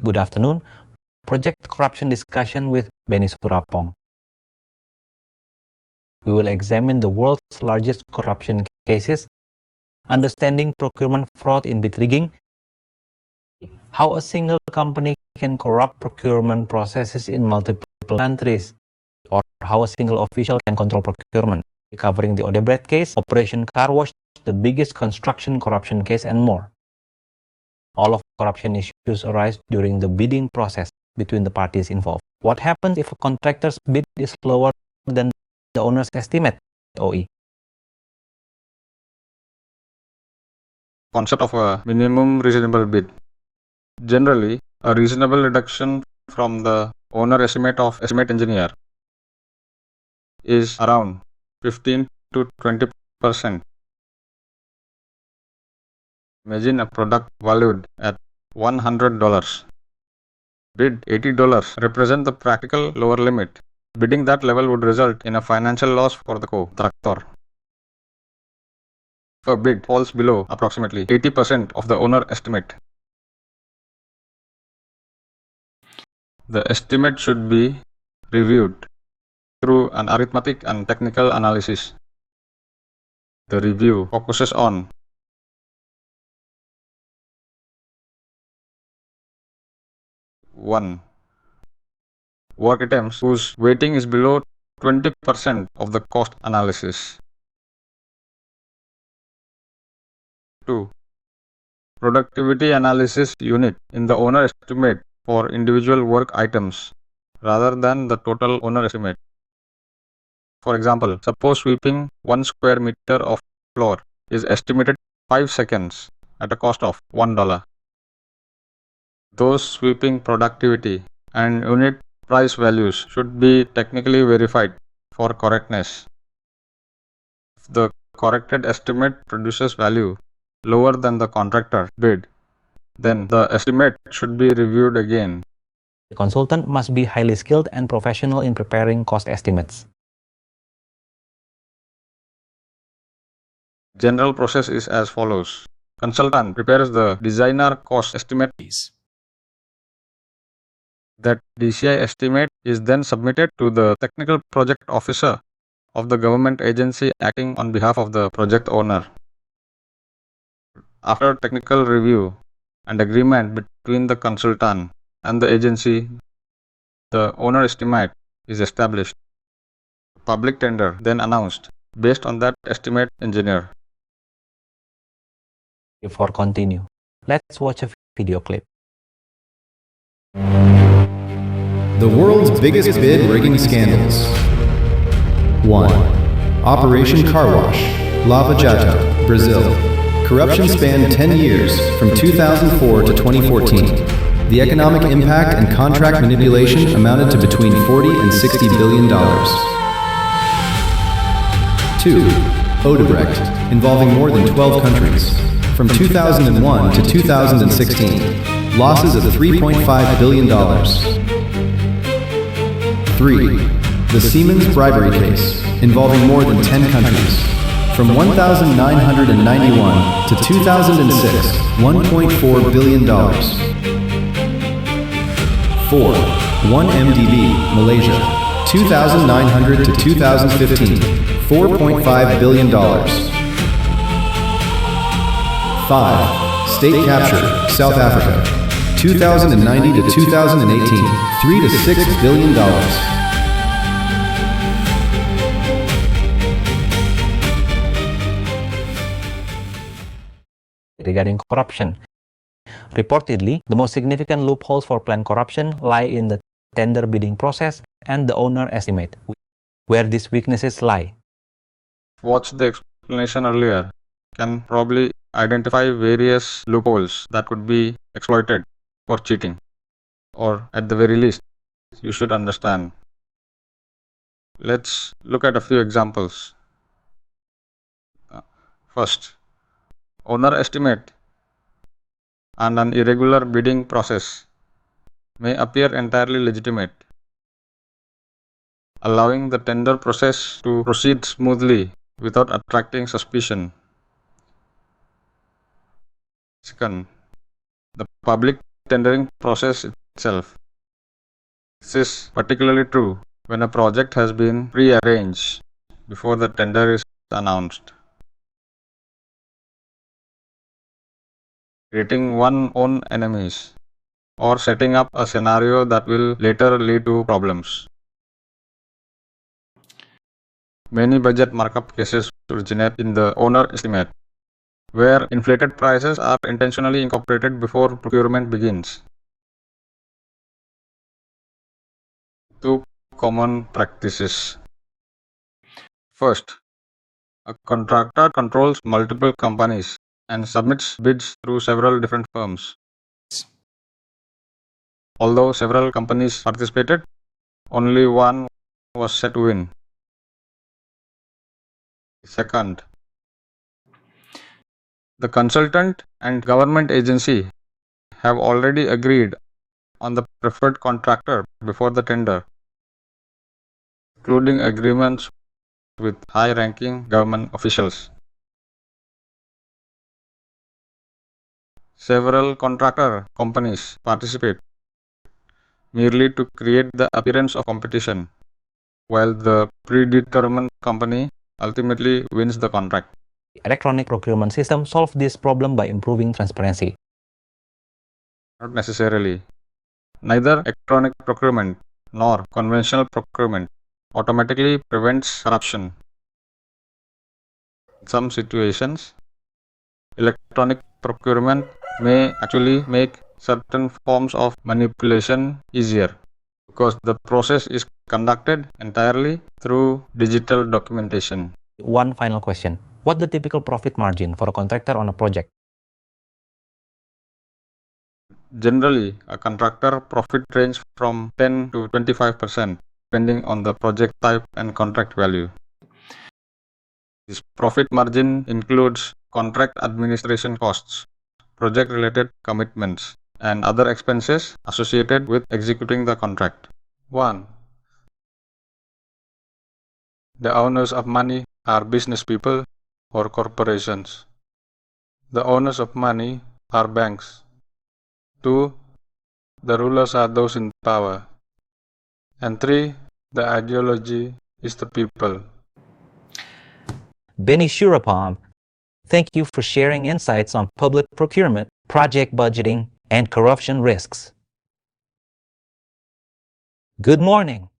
Good afternoon. Project Corruption Discussion with Benny Surapong. We will examine the world's largest corruption cases, understanding procurement fraud in bid rigging, how a single company can corrupt procurement processes in multiple countries, or how a single official can control procurement, covering the Odebrecht case, Operation Car Wash, the biggest construction corruption case, and more. All of corruption issues arise during the bidding process between the parties involved. What happens if a contractor's bid is lower than the owner's estimate, OE? Concept of a minimum reasonable bid. Generally, a reasonable reduction from the owner estimate of estimate engineer is around 15 to 20%. Imagine a product valued at $100. Bid $80 represent the practical lower limit. Bidding that level would result in a financial loss for the contractor. If a bid falls below approximately 80% of the owner estimate, the estimate should be reviewed through an arithmetic and technical analysis. The review focuses on 1. Work items whose weighting is below 20% of the cost analysis. 2. Productivity analysis unit in the owner estimate for individual work items rather than the total owner estimate. For example, suppose sweeping 1 square meter of floor is estimated 5 seconds at a cost of $1. Those sweeping productivity and unit price values should be technically verified for correctness. If the corrected estimate produces value lower than the contractor bid, then the estimate should be reviewed again. The consultant must be highly skilled and professional in preparing cost estimates. General process is as follows. Consultant prepares the designer cost estimate. That DCI estimate is then submitted to the technical project officer of the government agency acting on behalf of the project owner. After technical review and agreement between the consultant and the agency, the owner estimate is established. Public tender then announced based on that estimate engineer. Before continue, let's watch a video clip. The world's biggest bid rigging scandals. 1. Operation Car Wash, Lava Jato, Brazil. Corruption spanned 10 years, from 2004 to 2014. The economic impact and contract manipulation amounted to between $40 and $60 billion. 2. Odebrecht, involving more than 12 countries. From 2001 to 2016, losses of $3.5 billion. 3. The Siemens bribery case, involving more than 10 countries. From 1991 to 2006, $1.4 billion. 4. 1MDB, Malaysia, 2009 to 2015, $4.5 billion. 5. State capture, South Africa, 2090 to 2018, $3 to $6 billion. Regarding corruption. Reportedly, the most significant loopholes for planned corruption lie in the tender bidding process and the owner estimate, where these weaknesses lie. Watch the explanation earlier. Can probably identify various loopholes that could be exploited for cheating, or at the very least, you should understand. Let's look at a few examples. First, owner estimate and an irregular bidding process may appear entirely legitimate, allowing the tender process to proceed smoothly without attracting suspicion. Second, the public tendering process itself. This is particularly true when a project has been pre-arranged before the tender is announced. Creating one's own enemies or setting up a scenario that will later lead to problems. Many budget markup cases originate in the owner estimate, where inflated prices are intentionally incorporated before procurement begins. Two common practices. First, a contractor controls multiple companies and submits bids through several different firms. Although several companies participated, only one was set to win. Second, the consultant and government agency have already agreed on the preferred contractor before the tender, including agreements with high-ranking government officials. Several contractor companies participate merely to create the appearance of competition, while the predetermined company ultimately wins the contract. Electronic procurement system solve this problem by improving transparency. Not necessarily. Neither electronic procurement nor conventional procurement automatically prevents corruption. In some situations, electronic procurement may actually make certain forms of manipulation easier because the process is conducted entirely through digital documentation. One final question. What's the typical profit margin for a contractor on a project? Generally, a contractor profit range from 10 to 25% depending on the project type and contract value. This profit margin includes contract administration costs, project-related commitments, and other expenses associated with executing the contract. 1. The owners of money are business people or corporations. The owners of money are banks. 2. The rulers are those in power. And 3. The ideology is the people. Benny Shurapam, thank you for sharing insights on public procurement, project budgeting, and corruption risks. Good morning.